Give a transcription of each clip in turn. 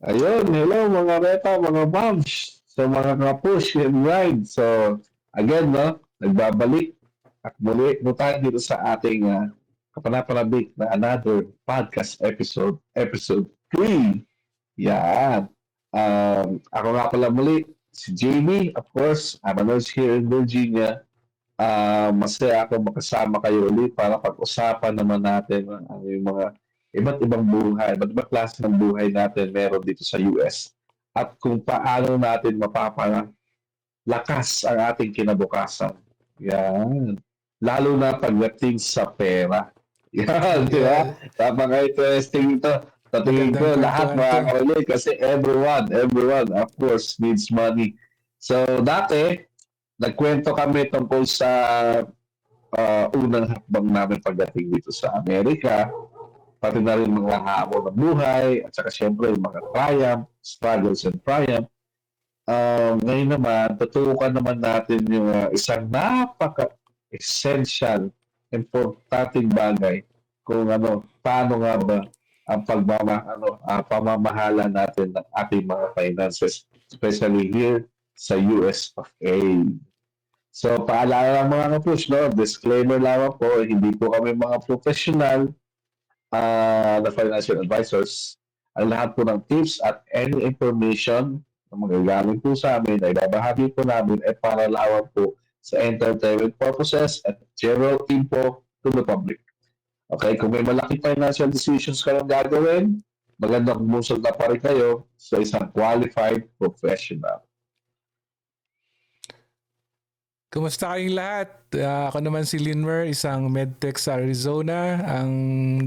Ayun, hello mga Reta, mga Moms, so mga ka-push and ride. So, again, no, nagbabalik at muli po tayo dito sa ating kapanapanabik na another podcast episode 3. Yan. Ako nga pala muli, si Jamie, of course, I'm a nurse here in Virginia. Masaya ako makasama kayo ulit para pag-usapan naman natin ang yung mga iba't ibang buhay, iba't ibang klase ng buhay natin meron dito sa US at kung paano natin mapapalakas ang ating kinabukasan. Yan. Lalo na pagdating sa pera. Yan, di ba? Yeah, Napaka-interesting ito. Sa tingin magandang ko, lahat kwentuhan mga to. kaulit kasi everyone, of course, needs money. So, dati, nagkwento kami tungkol sa unang hakbang namin pagdating dito sa Amerika, pati na rin mga hamon ng buhay, at saka syempre yung mga triumph, struggles and triumph. Ngayon naman, tutukan naman natin yung isang napaka-essential, importanteng bagay kung paano nga ba ang pamamahala natin ng ating mga finances, especially here sa US of A. So, paalala lang mga ka-push, no? Disclaimer lamang po, hindi po kami mga professional na financial advisors. Ang lahat po ng tips at any information na magagaling po sa amin ay babahagi po namin ay para lamang po sa entertainment purposes at general info to the public. Okay, kung may malaking financial decisions kayong gagawin, magandang kumusol na pa rin kayo sa isang qualified professional. Kumusta kayong lahat? Ako naman si Linmer, isang medtech sa Arizona. Ang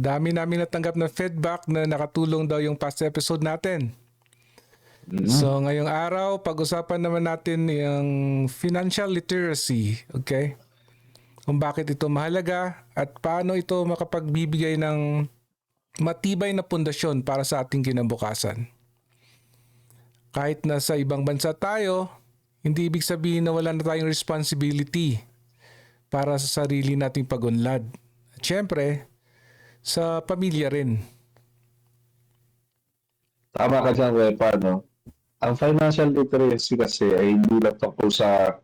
dami namin natanggap na feedback na nakatulong daw yung past episode natin. So ngayong araw, pag-usapan naman natin yung financial literacy, okay? Kung bakit ito mahalaga at paano ito makapagbibigay ng matibay na pundasyon para sa ating kinabukasan. Kahit nasa ibang bansa tayo, hindi ibig sabihin na wala na tayong responsibility para sa sarili nating pag-unlad. At syempre, sa pamilya rin. Tama ka dyan, Wepa, no? Ang financial literacy kasi ay hindi lang tungkol sa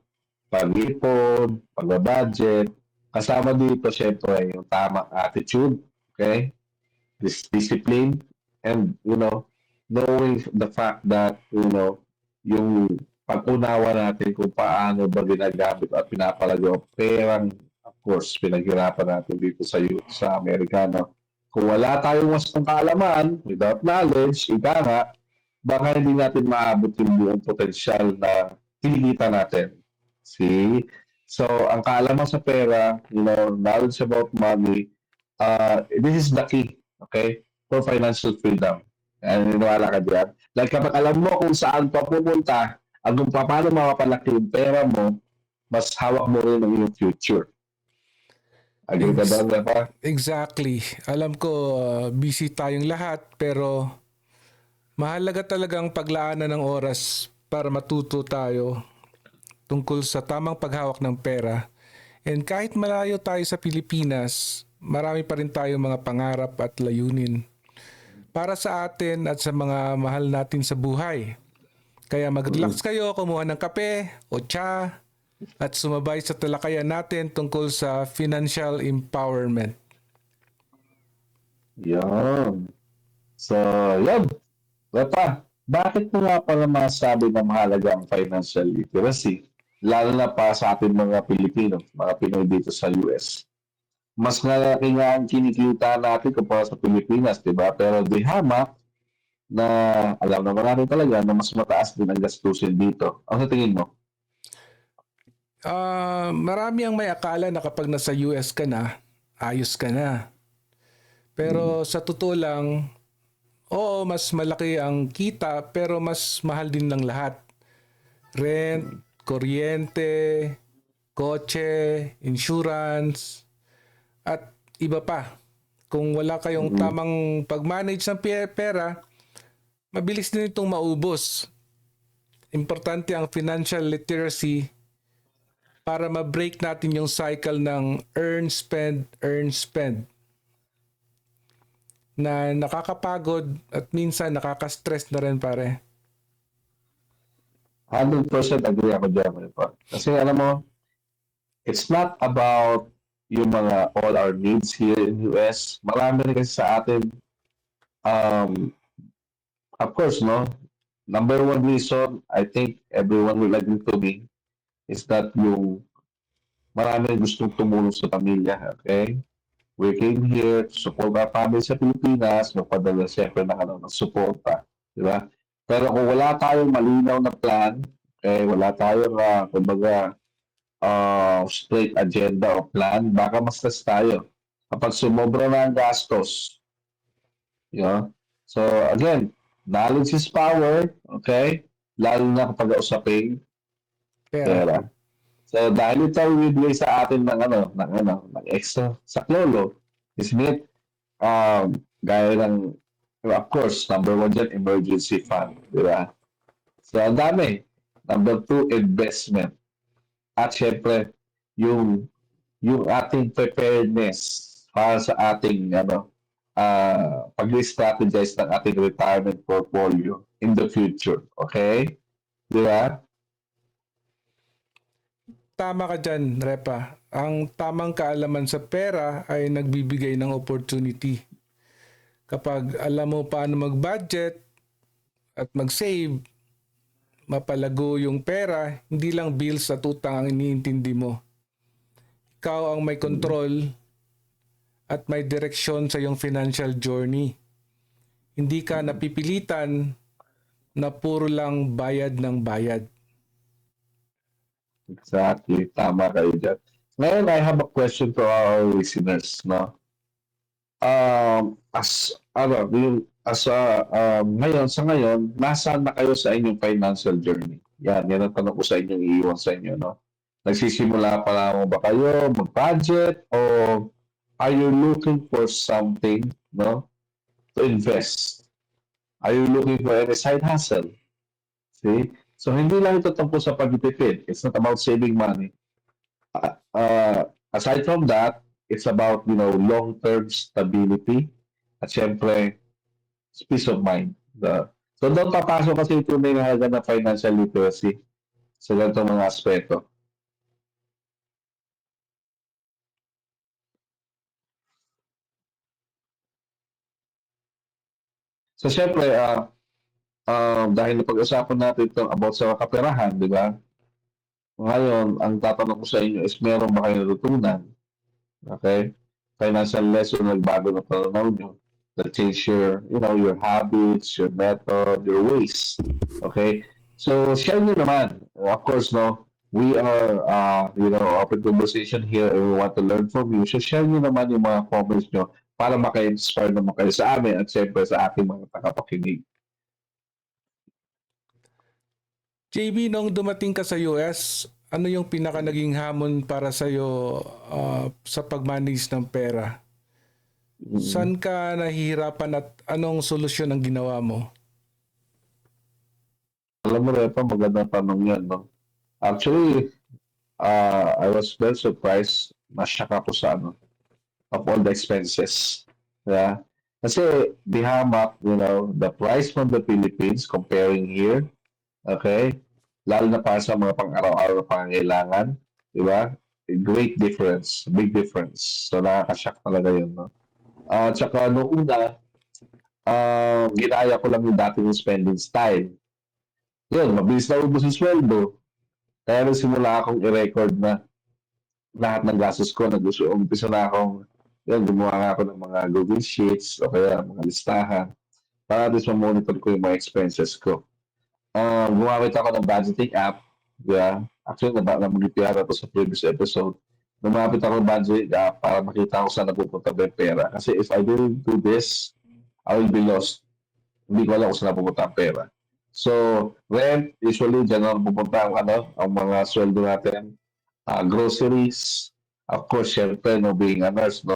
pag-ipon, pag-budget. Kasama dito, syempre, yung tamang attitude, okay? Discipline, and, knowing the fact that, yung pag-unawa natin kung paano ba ginagamit at pinapalago ang perang, of course, pinaghirapan natin dito sa Amerikano. Kung wala tayong wastong kaalaman, without knowledge, ika nga, baka hindi natin maabot yung buong potensyal na kinikita natin. See? So, ang kaalaman sa pera, knowledge about money, this is the key, okay, for financial freedom. Niniwala ka diyan? Like kapag alam mo kung saan pa pupunta, at kung paano makapalaki yung pera mo, mas hawak mo rin ang iyong future. Agree ka Ex- ba, pa? exactly. Alam ko busy tayong lahat pero mahalaga talagang paglaanan ng oras para matuto tayo tungkol sa tamang paghawak ng pera. And kahit malayo tayo sa Pilipinas, marami pa rin tayong mga pangarap at layunin para sa atin at sa mga mahal natin sa buhay. Kaya mag-relax kayo, kumuha ng kape o tsa at sumabay sa talakayan natin tungkol sa financial empowerment. Yan. So, yan. Wepa, bakit mo nga pala masabi na mahalaga ang financial literacy? Lalo na pa sa ating mga Pilipino, mga Pinoy dito sa US. Mas malaki nga ang kinikita natin kumpara sa Pilipinas, di ba? Pero di hamak na alam naman natin talaga na mas mataas din ang gastusin dito. Ang sa tingin mo? Marami ang may akala na kapag nasa US ka na, ayos ka na. Pero sa totoo lang, oo, mas malaki ang kita pero mas mahal din ng lahat. Rent, kuryente, kotse, insurance, at iba pa. Kung wala kayong tamang pag-manage ng pera, mabilis din itong maubos. Importante ang financial literacy para ma-break natin yung cycle ng earn, spend, earn, spend. na nakakapagod at minsan nakaka-stress na rin, pare. 100% agree ako dyan, my friend. Kasi alam mo, it's not about yung mga all our needs here in US. Marami rin kasi sa atin, um, of course, no? Number one reason, I think everyone will agree to me, is that yung marami rin gustong tumulong sa pamilya, okay? We came here to support our family sa Pilipinas, magpadala siyempre ng, ng suporta, di ba? Pero kung wala tayong malinaw na plan, okay, wala tayong, kumbaga, straight agenda o plan, baka ma-stress tayo. Kapag sumobra na ang gastos, you know? So, again, knowledge is power, okay? Lalo na kapag usaping Pera. pera. So, dahil ito ang bibigay sa atin ng extra sa klolo, isn't it? Gaya ng, of course, number one dyan, emergency fund, di ba? So, ang dami. Number two, investment. At syempre, yung yung ating preparedness para sa ating pag-strategize ng ating retirement portfolio in the future. Okay? Di ba? Tama ka dyan, Repa. Ang tamang kaalaman sa pera ay nagbibigay ng opportunity. Kapag alam mo paano mag-budget at mag-save, mapalago yung pera, hindi lang bills at utang ang iniintindi mo. Ikaw ang may control at may direksyon sa iyong financial journey. Hindi ka napipilitan na puro lang bayad ng bayad. Exactly. Tama kayo dyan. Ngayon, I have a question to our listeners. No? Ngayon, nasaan na kayo sa inyong financial journey? Yan ang tanong ko sa inyo, iiwan sa inyo. No? Nagsisimula pa lang ba kayo mag-budget o are you looking for something, no, to invest? Are you looking for any side hustle? See? So, hindi lang ito tungkol sa pagtitipid. It's not about saving money. Aside from that, it's about, long-term stability at syempre, peace of mind. So, doon papasok kasi ito may halaga na financial literacy sa ganitong mga aspeto. So, syempre, dahil napag-usapan natin ito about sa kaperahan, di ba? Ngayon, ang tatanong ko sa inyo is meron ba kayo natutunan? Okay? Financial lesson na nagbago na pananaw nyo that change your habits, your method, your ways. Okay? So, share nyo naman. Of course, no, we are, open conversation here and we want to learn from you. So, share nyo naman yung mga comments nyo para maka-inspire naman kayo sa amin at siyempre sa ating mga tagapakinig. JB, nung dumating ka sa US, ano yung pinaka naging hamon para sa'yo sa pag-manage ng pera? Saan ka nahihirapan at anong solusyon ang ginawa mo? Alam mo, Repa, magandang tanong yan, no? Actually, I was very surprised. Na-shock ako sa of all the expenses. Yeah. Kasi the hamak, the price from the Philippines comparing here, okay? Lalo na para sa mga pang-araw-araw na pangangailangan, di ba? A great difference, big difference. So nakaka-shock talaga yun, no? At saka noong una, ginaya ko lang yung dating spending style. Yun, mabilis na ubos yung sweldo. Kaya nagsimula akong i-record na lahat ng gastos ko. Umpisa na akong, gumawa nga ako ng mga Google Sheets o kaya mga listahan para at least ma-monitor ko yung mga expenses ko. Gumamit ako ng budgeting app. Yeah. Actually, nabanggit yata ito sa previous episode. Gumamit ako ng budgeting app para makita ko saan napupunta ba yung pera. Kasi if I didn't do this, I will be lost. Hindi ko alam kung saan napupunta ang pera. So, rent, usually, dyan ang pupunta ang mga sweldo natin. Groceries, of course, syempre, being a nurse,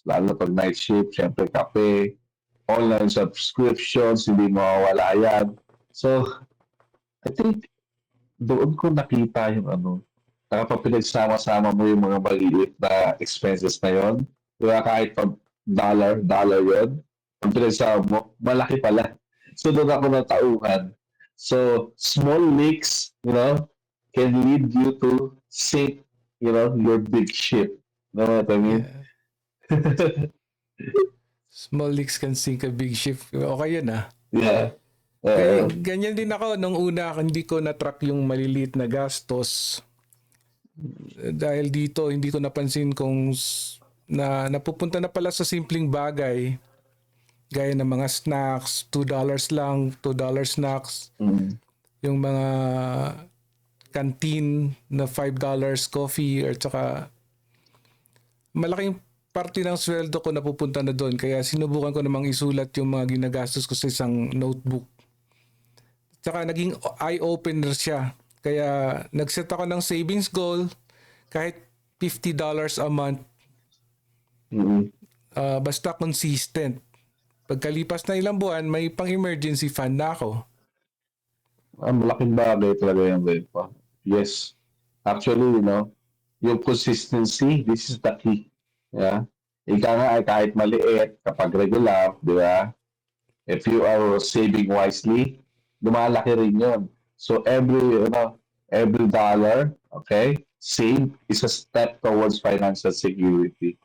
lalo pag night shift, syempre, kape, online subscriptions, hindi mawawala yan. So, I think, doon ko nakita yung kapag pinagsama-sama mo yung mga maliit na expenses na yon, diba, kahit pag dollar yun, ang pinagsama mo, malaki pala. So doon ako natauhan. So small leaks, can lead you to sink, your big ship. Know what I mean? Yeah. Small leaks can sink a big ship. Okay yun ah. Yeah. Kaya ganyan din ako nung una, hindi ko na-track yung maliliit na gastos. Dahil dito, hindi ko napansin kung napupunta na pala sa simpleng bagay. Gaya ng mga snacks, $2 lang, $2 snacks. Yung mga canteen na $5 coffee or tsaka malaking parte ng sweldo ko napupunta na doon. Kaya sinubukan ko namang isulat yung mga ginagastos ko sa isang notebook. Tsaka naging eye-opener siya. Kaya nag-set ako ng savings goal kahit $50 a month. Basta consistent. Pagkalipas na ilang buwan, may pang-emergency fund na ako. Malaking bagay talaga yan, pa. Yes. Actually, yung consistency, this is the key. Yeah. Ika nga ay kahit maliit, kapag regular, di ba? If you are saving wisely, lumalaki rin yun. So every dollar, okay, saved is a step towards financial security.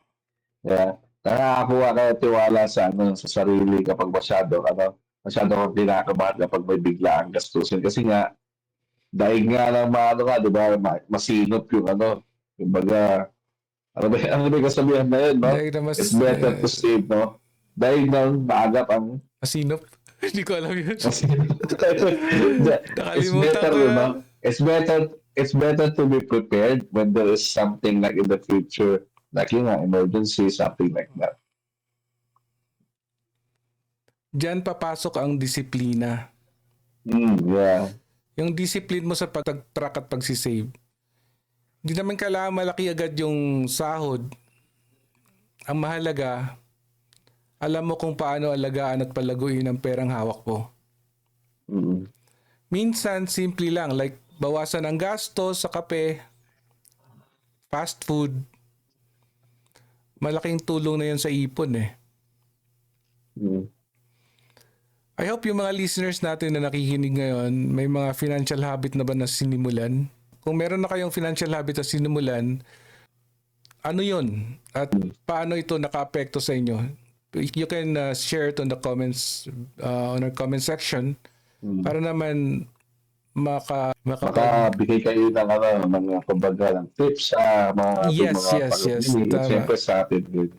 Yeah. Nakakakuha ka tiwala sa sarili kapag masyado kang kinakabahan kapag may biglaang gastusin. Kasi nga, dahil nga ng di ba, masinop yung kumbaga, ano ba yung kasabihan na yun, no? Dahil na It's better to save, no? Dahil nang maagap ang masinop. Hindi ko alam yun. it's Nakalimutan better, ko. It's better to be prepared when there is something like in the future, like emergency, something like that. Diyan papasok ang disiplina. Yeah. Yung discipline mo sa pag-track at pagsisave. Hindi naman kailangan malaki agad yung sahod. Ang mahalaga, alam mo kung paano alagaan at palaguin ang perang hawak mo. Minsan, simple lang. Like, bawasan ang gastos sa kape, fast food. Malaking tulong na yun sa ipon eh. I hope yung mga listeners natin na nakikinig ngayon, may mga financial habit na ba na sinimulan? Kung meron na kayong financial habit na sinimulan, ano yun? At paano ito naka-apekto sa inyo? You can share it on the comments, on our comment section, para naman makabigay kayo ng kumbaga ng tips sa mga Yes. Siyempre sa atin din.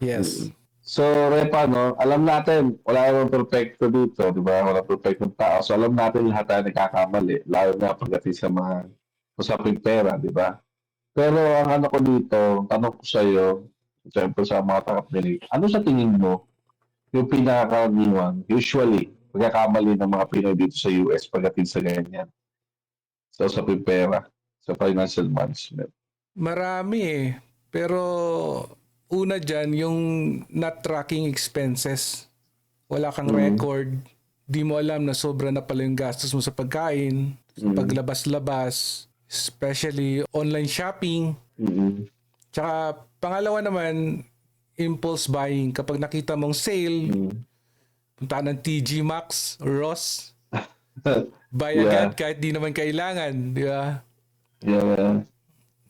Yes. So, Repa, alam natin, wala namang perfecto dito, di ba? Wala perfectong tao. So, alam natin lahat tayo nagkakamali, lalo na pagdating sa mga usaping pera, di ba? Pero ang ko dito, tanong ko sa iyo, siyempre sa mga tagapakinig, ano sa tingin mo yung pinakakaraniwan, usually, pagkakamali ng mga Pinoy dito sa US pagdating sa ganyan? Sa usaping pera, sa financial management. Marami eh. Pero una dyan, yung not tracking expenses. Wala kang record. Di mo alam na sobra na pala yung gastos mo sa pagkain, sa paglabas-labas, especially online shopping. Tsaka pangalawa naman, impulse buying. Kapag nakita mong sale, punta ng TG Maxx or Ross, buy agad kahit di naman kailangan. Di ba? Yeah.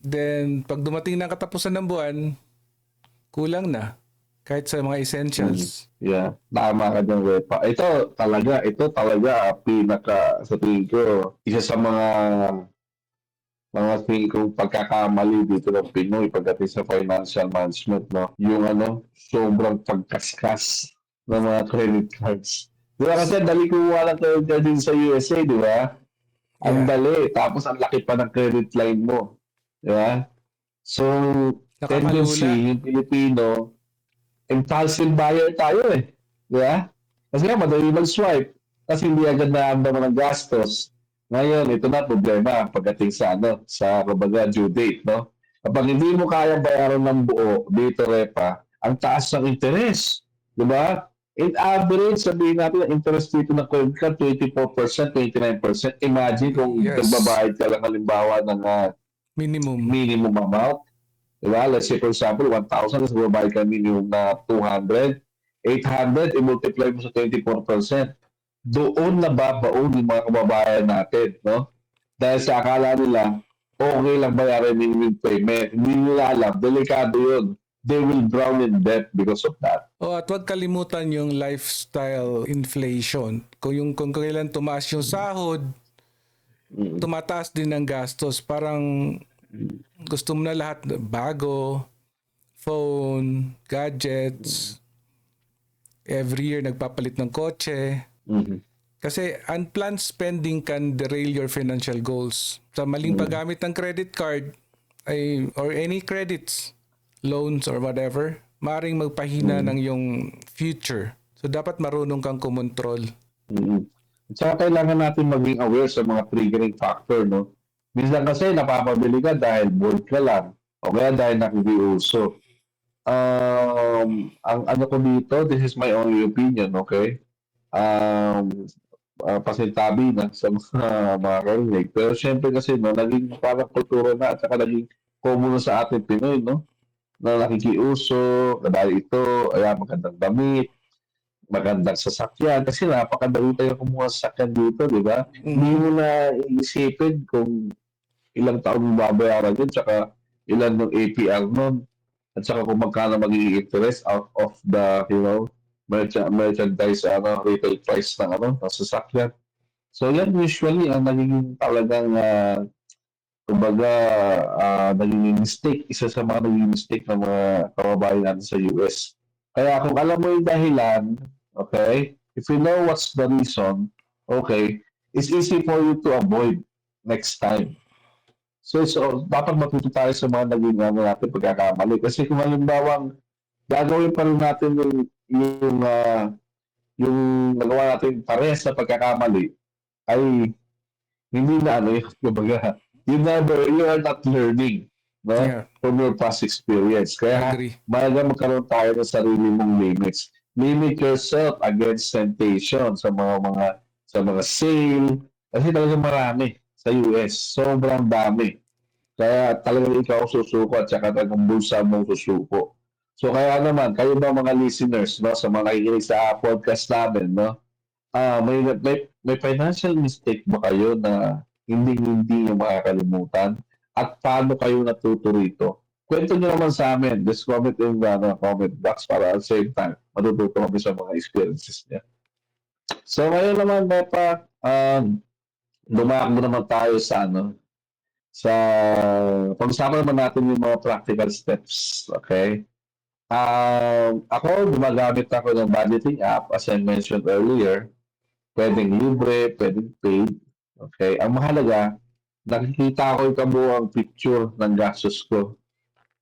Then, pag dumating na katapusan ng buwan, kulang na. Kahit sa mga essentials. Yeah. Tama ka dyan, Repa. Ito talaga, sa tingin ko, isa sa mga tingin kong pagkakamali dito ng Pinoy pagdating sa financial management, no? Yung sobrang pagkaskas ng mga credit cards. Di ba kasi dali kumuha ng credit card din sa USA, di ba? Ang dali. Tapos ang laki pa ng credit line mo. Di ba? So, tendency, yung Pilipino, impulsive buyer tayo eh. Di ba? Kasi madali mag-swipe. Kasi hindi agad naamdaman ng gastos. Ngayon, ito na problema pagdating sa kumbaga due date, no? Kapag hindi mo kayang bayaran ng buo dito, Repa, ang taas ng interest. Di ba? In average, sabihin natin ang interest dito ng credit card, 24%, 29%. Imagine kung nagbabayad ka lang halimbawa ng minimum amount. Diba? Let's say, for example, 1,000, tapos magbabayad ka minimum na 200. 800, i-multiply mo sa 24%. Doon nababaon yung mga kababayan natin, no? Dahil sa akala nila, okay lang bayaran minimum payment. Hindi nila alam, delikado yun. They will drown in debt because of that. At huwag kalimutan yung lifestyle inflation. Kung kailan tumaas yung sahod, Mm. tumataas din ang gastos. Parang gusto mo na lahat bago, phone, gadgets, every year nagpapalit ng kotse. Mhm. Kasi unplanned spending can derail your financial goals. Sa maling paggamit ng credit card or any credits, loans or whatever, maaaring magpahina ng yung future. So dapat marunong kang kumontrol. Mm. At saka kailangan natin maging aware sa mga triggering factor, no? Minsan kasi napapabili ka dahil bored ka lang o kaya dahil nakikiuso. Ang ano ko dito, this is my only opinion, okay? Pasintabi na sa mga karinig. Pero syempre kasi, no, naging parang kultura na at saka naging common na sa ating Pinoy, no? Na nakikiuso, dahil ito, ayan, magandang damit, magandang sasakyan. Kasi napakadali tayo kumuha sa sasakyan dito, di ba? Hindi mo na iisipin kung ilang taon mo babayaran yun, tsaka ilan ng APR nun, at saka kung magkano magiging interest out of the, merchandise, retail price ng sasakyan. So yan usually ang nagiging talagang kumbaga nagiging mistake, isa sa mga nagiging mistake ng mga kababayan natin sa US. Kaya kung alam mo yung dahilan, okay, if you know what's the reason, okay, it's easy for you to avoid next time. So dapat matuto tayo sa mga naging natin pagkakamali. Kasi kung halimbawa gagawin pa rin natin yung nagawa natin parehas na pagkakamali, ay hindi na yung kumbaga, you are not learning, no? Yeah. From your past experience. I Kaya agree. mahalaga magkaroon tayo ng sarili mong limits. Limit yourself against temptation sa mga sale. Kasi talagang marami sa US. Sobrang dami. Kaya talagang ikaw susuko at saka talagang bulsa mong susuko. So kaya naman, kayo ba mga listeners, no, sa mga nakikinig sa podcast namin, no? May financial mistake ba kayo na hindi niyo makakalimutan? At paano kayo natuto rito? Kwento niyo naman sa amin. Just comment in the comment box para at the same time matututo kami sa mga experiences niya. So ngayon naman, Bepa, dumaan naman tayo sa pag-usapan naman natin yung mga practical steps. Okay? Ako, gumagamit ako ng budgeting app as I mentioned earlier. Pwedeng libre, pwedeng paid. Okay? Ang mahalaga, nakikita ko yung kabuuang picture ng gastos ko.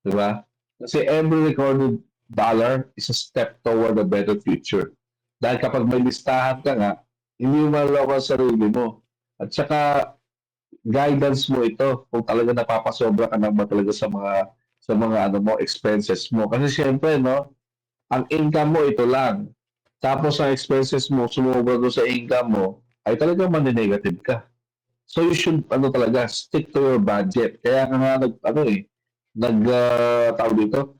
Di ba? Kasi every recorded dollar is a step toward a better future. Dahil kapag may listahan ka nga, hindi mo maloko ang sarili mo. At saka, guidance mo ito kung talaga napapasobra ka na ba talaga sa mga expenses mo. Kasi syempre, no, ang income mo ito lang. Tapos ang expenses mo, sumobra doon sa income mo, ay talagang maninegative ka. So you should, talaga, stick to your budget. Kaya nga, tawag dito,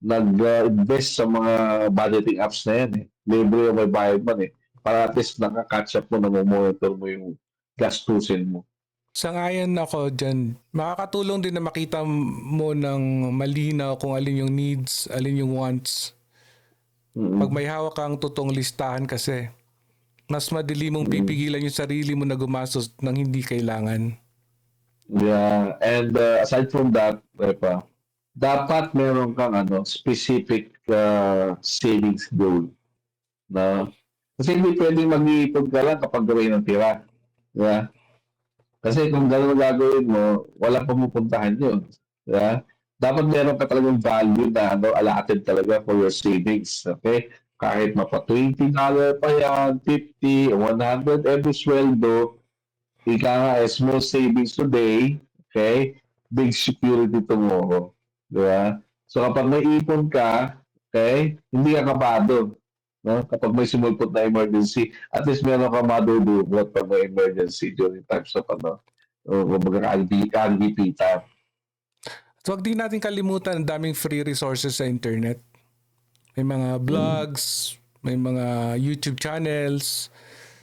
nag-invest sa mga budgeting apps na yan. Libre yung may bayad man eh. Para at least nakaka-catch up mo, monitor mo yung gastusin mo. Sangayon ako dyan. Makakatulong din na makita mo ng malinaw kung alin yung needs, alin yung wants. Pag may hawak kang totoong listahan kasi, mas madali mong pipigilan yung sarili mo na gumastos ng hindi kailangan. Yeah, and aside from that, Pepa, dapat meron kang specific savings goal. Na, kasi hindi pwedeng mag-iipon ka lang kapag gawin ng tira. Yeah? Kasi kung gano'n ang gagawin mo, walang pumupuntahan yun. Yeah? Dapat meron ka talagang value na allotted talaga for your savings. Okay? Kahit mapa $20 pa yan, 50, 100, every sweldo, ika nga, small savings today, okay? Big security tomorrow. Di ba? So kapag may ipon ka, okay, hindi ka kabado. No? Kapag may sumulpot na emergency, at least meron ka madudukot pag may emergency during times of kumbaga RDP time. So wag din natin kalimutan ang daming free resources sa internet. May mga blogs, may mga YouTube channels,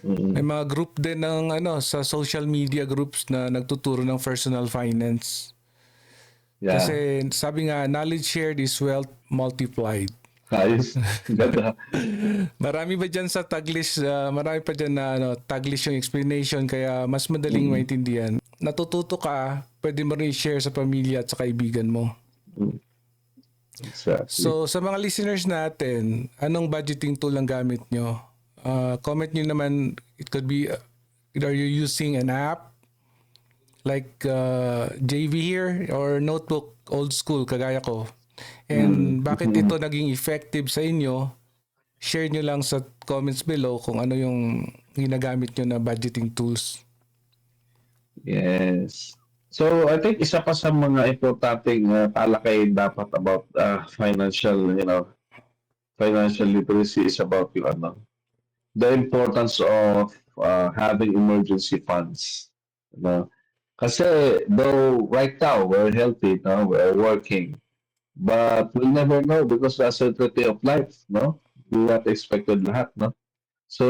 may Mm. mga group din ng sa social media groups na nagtuturo ng personal finance. Yeah. Kasi sabi nga, knowledge shared is wealth multiplied. Ayos. Ganda. Marami ba dyan sa Taglish, marami pa dyan na Taglish yung explanation kaya mas madaling Mm. maintindihan. Natututo ka, pwede mo rin i-share sa pamilya at sa kaibigan mo. Mm. Exactly. So sa mga listeners natin, anong budgeting tool ang gamit nyo? Comment nyo naman, it could be, are you using an app like JV here or notebook old school kagaya ko? And bakit Mm. ito naging effective sa inyo? Share nyo lang sa comments below kung ano yung ginagamit nyo na budgeting tools. Yes. So, I think isa pa sa mga importanteng talakayin dapat about financial literacy is about yung the importance of having emergency funds. No? Kasi though right now we're healthy, no, we're working, but we'll never know because the uncertainty of life, no? We not expected lahat, no? So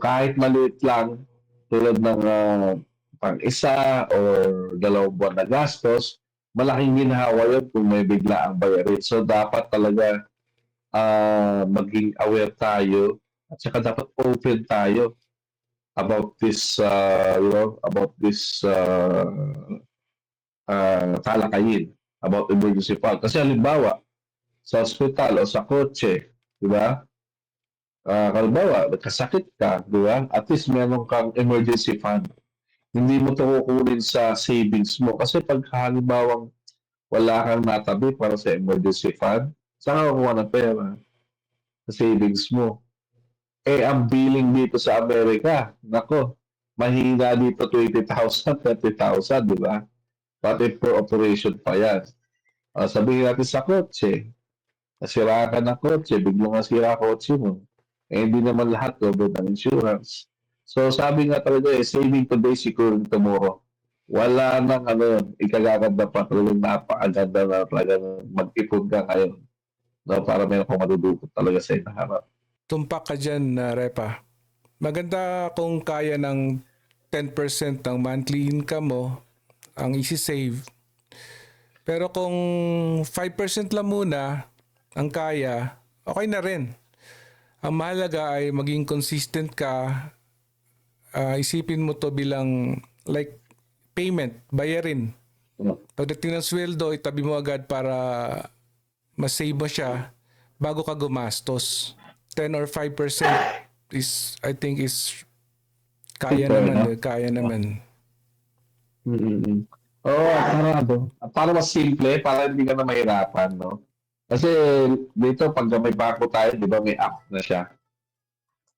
kahit maliit lang, tulad ng pang-isa or 2 buwan na gastos, malaking ginhawa yun kung may bigla ang bayarin. So dapat talaga maging aware tayo at saka dapat open tayo about this, about this talakayin about emergency fund. Kasi halimbawa, sa ospital o sa kotse, di ba? Halimbawa, nagkasakit ka, di ba? At least meron kang emergency fund. Hindi mo ito kukunin sa savings mo. Kasi pag halimbawang wala kang natabi para sa emergency fund, saan ka kukuha ng pera? Sa savings mo. Eh, ang billing dito sa Amerika, nako, mahina dito 20,000, 30,000, di ba? Pati per operation pa yan. Sabihin natin sa kotse, nasira ka ng kotse, biglang nasira kotse mo. Eh, hindi naman lahat covered ng insurance. So, sabi nga talaga saving today, securing tomorrow. Wala nang ikagaganda pa talagang napakaganda na talaga mag-ipon ka ngayon. No, para meron kang madudukot talaga sa inaharap. Tumpak ka dyan, Repa. Maganda kung kaya ng 10% ng monthly income mo ang isi-save. Pero kung 5% lang muna ang kaya, okay na rin. Ang mahalaga ay maging consistent ka. Isipin mo to bilang like payment, bayarin. Pagdating ng sweldo, itabi mo agad para mas-save mo siya bago ka gumastos. 10 or 5% is, I think, is kaya Fair naman. enough. Kaya naman. Mm. Oo, para mas simple, para hindi ka na mahirapan, no? Kasi dito, pag may bako tayo, di ba, may app na siya.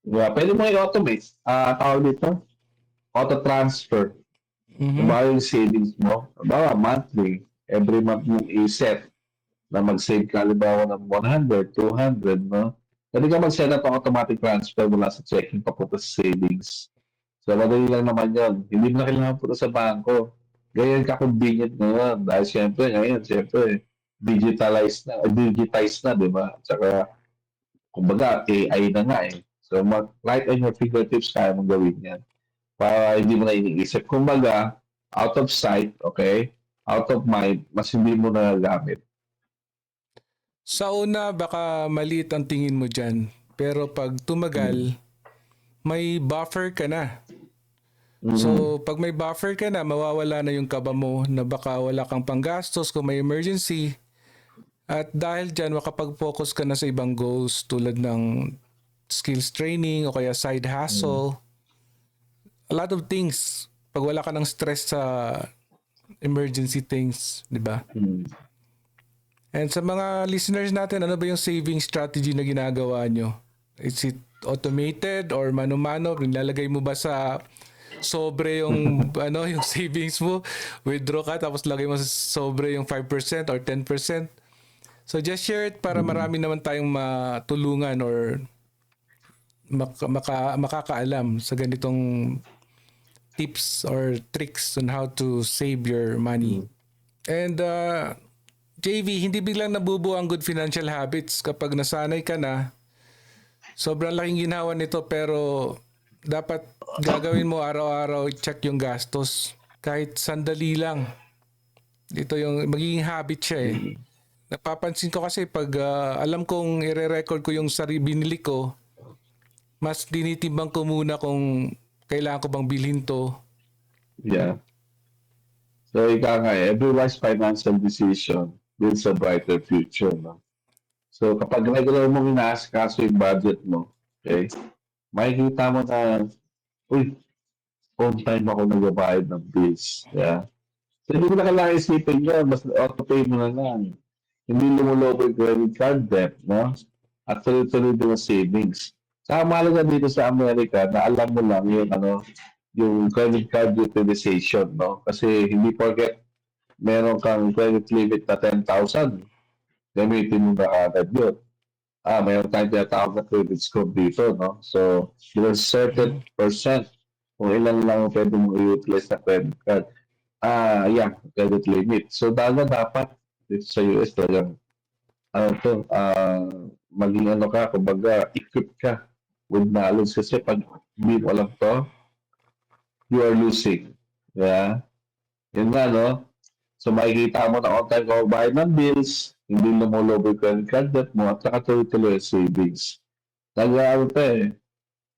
Diba? Pwede mo i-automate. Tawag dito, auto-transfer. Mhm. Diba yung savings mo? Diba, monthly. Every month mo i-set na mag-save ka, halimbawa ng 100, 200, no? Pwede ka mag-set up ang automatic transfer mula sa checking papunta sa savings. So, madali lang naman yun. Hindi mo na kailangan punta sa bangko. Ganyan ka-convenient ngayon. Dahil siyempre, ngayon, siyempre, digitized na, di ba? Tsaka, kumbaga, AI na nga eh. So, right on your fingertips, kaya mong gawin yan. Para hindi mo na iniisip. Kumbaga, out of sight, okay? Out of mind, mas hindi mo na gamit. Sa una, baka maliit ang tingin mo dyan. Pero pag tumagal, may buffer ka na. So, pag may buffer ka na, mawawala na yung kaba mo na baka wala kang panggastos kung may emergency. At dahil dyan, makapag-focus ka na sa ibang goals tulad ng skills training o kaya side hustle. A lot of things. Pag wala ka ng stress sa emergency things, di ba? And sa mga listeners natin, ano ba yung saving strategy na ginagawa nyo? Is it automated or mano-mano? Nilalagay mo ba sa sobre yung yung savings mo? Withdraw ka tapos lagay mo sa sobre yung 5% or 10%? So just share it para marami naman tayong matulungan or makakaalam sa ganitong tips or tricks on how to save your money. And JV, hindi biglang nabubuo ang good financial habits kapag nasanay ka na. Sobrang laking ginawa nito pero dapat gagawin mo araw-araw, check yung gastos. Kahit sandali lang. Ito yung magiging habit siya eh. Napapansin ko kasi pag alam kong ire-record ko yung binili ko, mas dinitimbang ko muna kung kailangan ko bang bilhin to. Yeah. So, ika nga, every wise financial decision builds a brighter future, no? So, kapag regular mong inaasikaso yung budget mo, okay, makikita mo na, uy, on time ako nagbabayad ng bills. Yeah. So, hindi mo na kailangan isipin yun. Mas auto-pay mo na lang. Hindi lumulobo yung credit card debt, no? At tuloy-tuloy din ang savings. Saka mahalaga dito sa Amerika na alam mo lang yung, yung credit card utilization, no? Kasi hindi porket meron kang credit limit na 10,000, gamitin mo na agad yun. Mayroon tayong tinatawag na credit score dito, no? So, there's certain percent kung ilan lang ang pwede mong i-utilize na credit card. Yeah, credit limit. So, dapat dito sa US talagang, maging kumbaga, equip ka with knowledge kasi pag hindi mo alam to, you are losing. Yeah? Yun nga, no? So, makikita mo na on time ka magbayad ng bills, hindi lumulobo yung credit card debt mo, at saka tuloy-tuloy yung savings. Nag-aaral pa eh.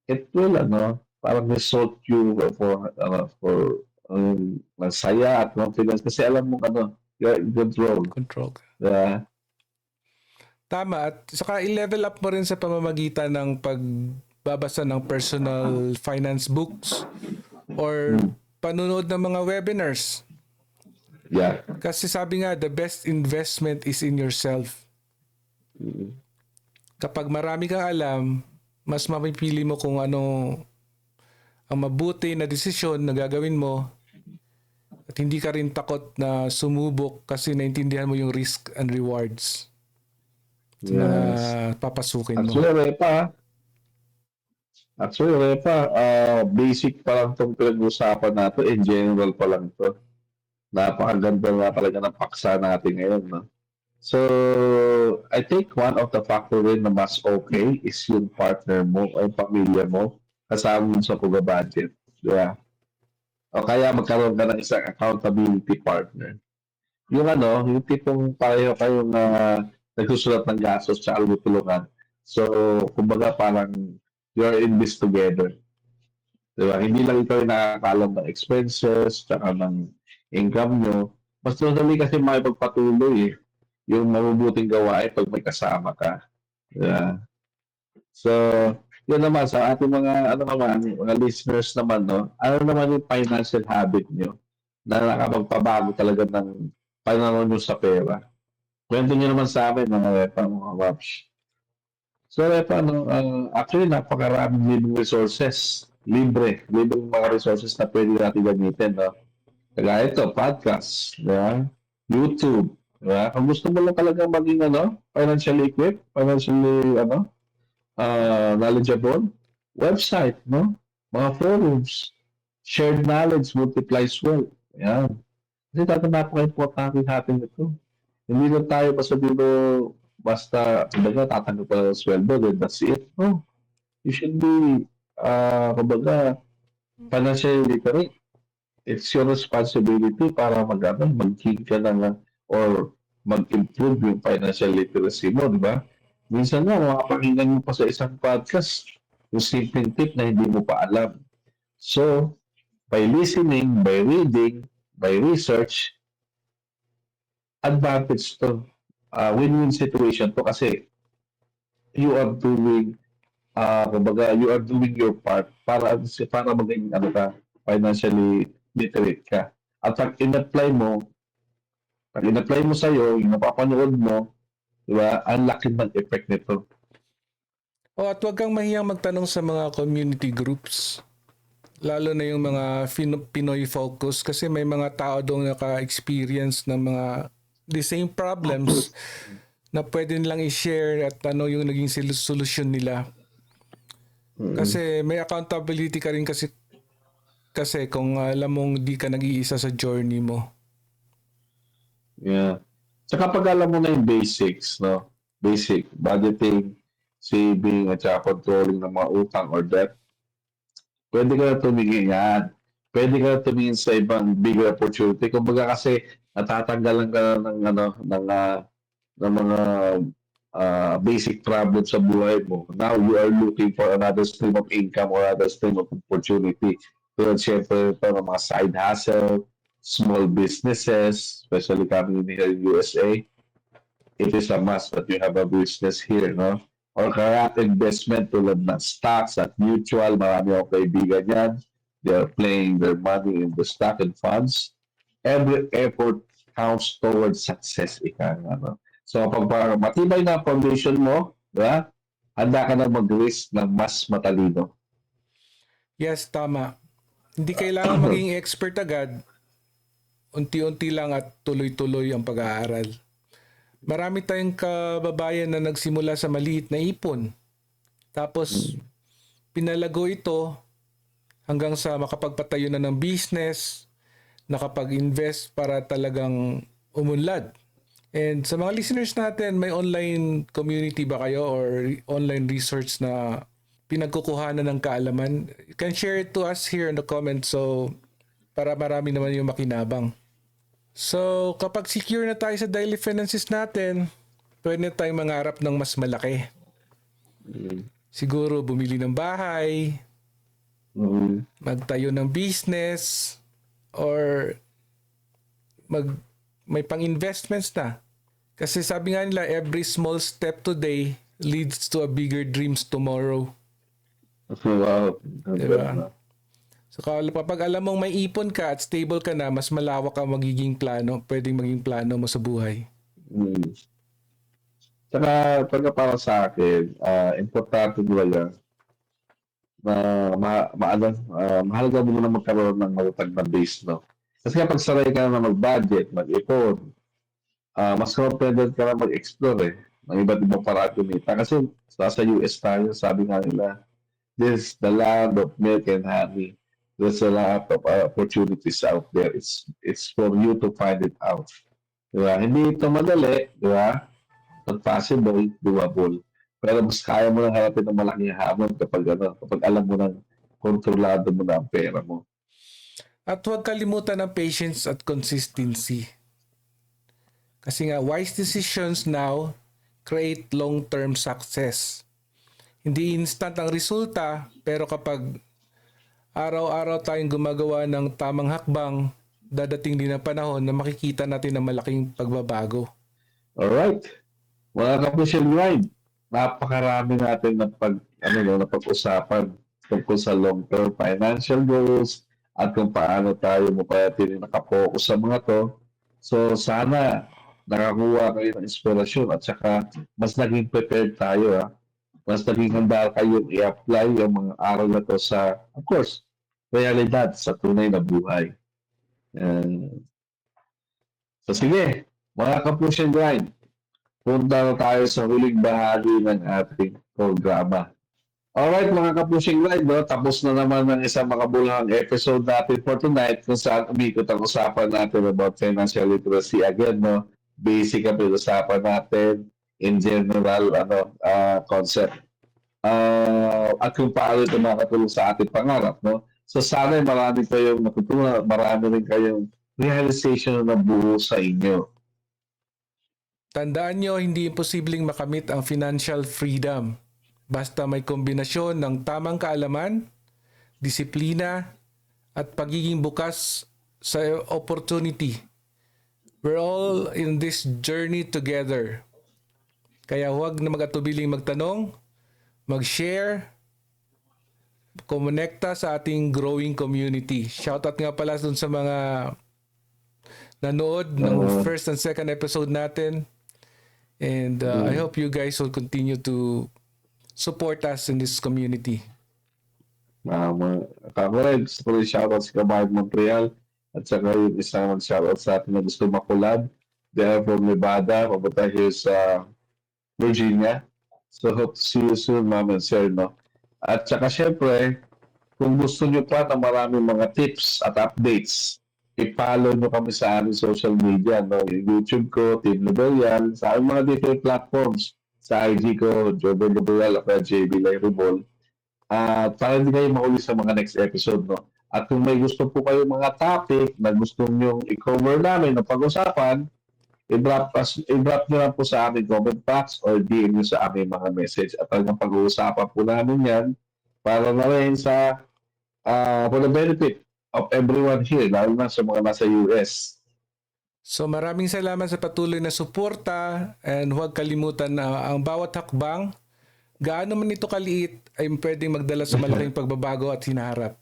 It will, parang result you for masaya at confidence kasi alam mo, you're in control. Control. Yeah. Tama. At saka i-level up mo rin sa pamamagitan ng pagbabasa ng personal finance books or panunood ng mga webinars. Yeah. Kasi sabi nga, the best investment is in yourself. Kapag marami kang alam, mas mapipili mo kung ano ang mabuti na desisyon na gagawin mo at hindi ka rin takot na sumubok kasi naintindihan mo yung risk and rewards na papasukin mo. Actually, basic pa lang itong pinag-usapan natin. In general pa lang ito. Napakaganda na talaga ng paksa natin ngayon. No? So, I think one of the factor rin na mas okay is yung partner mo o yung pamilya mo kasama mo sa pag-budget. Yeah. O kaya magkaroon ka ng isang accountability partner. Yung yung tipong pareho kayong nagsusulat ng gastos sa tulungan. So, kumbaga parang you're in this together. Diba? Hindi lang ikaw yung nakakalam ng expenses, tsaka ng income nyo. Mas madali kasi makipagpatuloy eh. Yung mabubuting gawain pag may kasama ka. Diba? So, yun naman sa ating mga listeners naman, no? Ano naman yung financial habit nyo na nakapagpabago talaga ng pananaw nyo sa pera? Kwento nyo naman sa amin, mga Repa, mga Waps. So, Repa, actually, napakaraming libreng resources. Libreng mga resources na pwede natin gamitin, no? Kagaya ito, podcast, diba? YouTube, diba? Kung gusto mo lang talaga maging, financially equipped, financially, knowledgeable, website, no? Mga forums, shared knowledge multiplies wealth. Yan. Kasi napaka-importante natin ito. Hindi lang tayo basta tatanggap ka ng sweldo, then that's it. No. You should be, kumbaga, financially literate. It's your responsibility para mag-king ka or mag-improve yung financial literacy mo, di ba? Minsan nga, makapakinggan mo pa sa isang podcast yung simple tip na hindi mo pa alam. So, by listening, by reading, by research, advantage to. Win-win situation to kasi you are doing you are doing your part para maging financially literate ka. At pag in-apply mo sa'yo, yung napapanood mo, di ba, ang laki ng effect nito. At huwag kang mahiyang magtanong sa mga community groups. Lalo na yung mga Pinoy focus kasi may mga tao doon naka-experience ng mga the same problems na pwede nilang i-share at yung naging solusyon nila. Kasi may accountability ka rin kasi kung alam mong di ka nag-iisa sa journey mo. Yeah. Tsaka pag alam mo na yung basics, no? Basic budgeting, saving at saka controlling ng mga utang or debt, pwede ka na tumingin yan. Pwede ka na tumingin sa ibang bigger opportunity. Kumbaga kasi natatanggalan ka na ng mga basic problems sa buhay mo. Now you are looking for another stream of income or another stream of opportunity. Tulad siyempre ito ng mga side hustle, small businesses, especially coming in here in USA. It is a must that you have a business here, no? Or kaya investment tulad ng stocks at mutual, marami akong kaibigan yan. They are playing their money in the stock and funds. Every effort counts towards success, ika nga, no? So, pag matibay na ang foundation mo, diba? Handa ka na mag-risk ng mas matalino. Yes, tama. Hindi kailangan maging expert agad. Unti-unti lang at tuloy-tuloy ang pag-aaral. Marami tayong kababayan na nagsimula sa maliit na ipon. Tapos, pinalago ito hanggang sa makapagpatayo na ng business, nakapag-invest para talagang umunlad. And sa mga listeners natin, may online community ba kayo or online research na pinagkukuhanan ng kaalaman? You can share it to us here in the comments so para marami naman yung makinabang. So, kapag secure na tayo sa daily finances natin, pwede na tayong mangarap ng mas malaki. Siguro bumili ng bahay, magtayo ng business, or may pang-investments na. Kasi sabi nga nila, every small step today leads to a bigger dreams tomorrow. Wow. Diba? So kapag alam mong may ipon ka at stable ka na, mas malawak ang magiging plano, pwedeng maging plano mo sa buhay. Saka, para sa akin, importante talaga na mahalaga mo na magkaroon ng matatag na base, no? Kasi kapag sanay ka na mag-budget, mag-ipon, mas confident ka na mag-explore ng iba't ibang paraan kumita. Kasi sa US tayo, sabi nga nila, this is the land of milk and honey. There's a lot of opportunities out there. It's for you to find it out. Diba? Hindi ito madali, diba? Not possible, doable. Pero mas kaya mo nang harapin ng malaking hamon kapag alam mo nang kontrolado mo na ang pera mo. At huwag kalimutan ng patience at consistency. Kasi nga, wise decisions now create long-term success. Hindi instant ang resulta, pero kapag araw-araw tayong gumagawa ng tamang hakbang, dadating din ang panahon na makikita natin ang malaking pagbabago. Alright. Mga ka-push and grind, napakarami natin na pag-usapan tungkol sa long-term financial goals at kung paano tayo mapayatili nakapokus sa mga to. So sana nakakuha kayo ng inspirasyon at saka mas naging prepared tayo. Mas naging handa kayong i-apply yung mga aral na to sa, of course, realidad sa tunay na buhay. So sige, mga ka-push and grind, punta na tayo sa huling bahagi ng ating programa. Alright mga ka-push and grind, no? Tapos na naman ng isang makabuluhang episode natin for tonight kung saan umikot ang usapan natin about financial literacy again, no? Basic ang usapan natin in general concept. At kung paano ito makatulong sa ating pangarap, no? So sana marami kayong natutunan, marami rin kayong realization na buo sa inyo. Tandaan nyo, hindi imposibleng makamit ang financial freedom. Basta may kombinasyon ng tamang kaalaman, disiplina, at pagiging bukas sa opportunity. We're all in this journey together. Kaya huwag na mag-atubiling magtanong, mag-share, kumonekta sa ating growing community. Shoutout nga pala dun sa mga nanood ng first and second episode natin. And I hope you guys will continue to support us in this community. Kamuray, gusto ko rin shoutout sa Kabayan Montreal at saka yung isang shoutout sa atin na gusto makulab. They are from Nevada, papunta here sa Virginia. So hope to see you soon, Ma'am and Sir, no? At saka syempre, kung gusto nyo pa ng maraming mga tips at updates, i-follow nyo kami sa aming social media, no? Yung YouTube ko, Team Lebel yan, sa aming mga different platforms. sa IG ko, Joven Lubural, o JB Lairubol. At para hindi kayo mahuli sa mga next episode, no? At kung may gusto po kayo mga topic na gusto nyo i-cover namin o pag-usapan, i-drop nyo lang po sa aming comment box or DM nyo sa aming mga message. At talagang pag-uusapan po namin yan para na rin sa for the benefit of everyone here, lalo na sa mga nasa US. So maraming salamat sa patuloy na suporta and huwag kalimutan na ang bawat hakbang, gaano man ito kaliit, ay pwedeng magdala sa malaking pagbabago at hinaharap.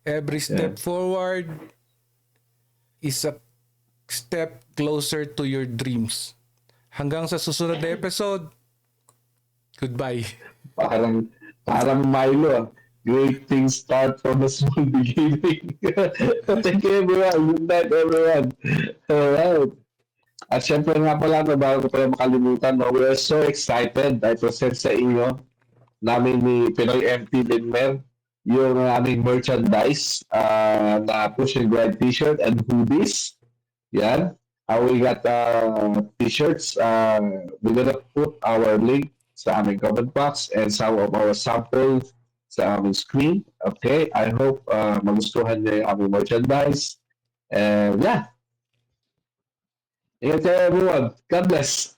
Every step forward is a step closer to your dreams. Hanggang sa susunod na episode, goodbye. Parang Milo. Great things start from a small beginning. Thank you everyone. Good night everyone. Alright. At syempre nga pala, no, bago ko pala makalimutan, no, we are so excited. I present sa inyo namin ni Pinoy MT Linmer yung aming merchandise na Push and Grind t-shirt and hoodies. Yan. We got t-shirts. We're gonna put our link sa aming comment box and some of our samples sa aming screen. Okay? I hope magustuhan niyo yung aming merchandise. And yeah. Ingat kayo everyone. God bless.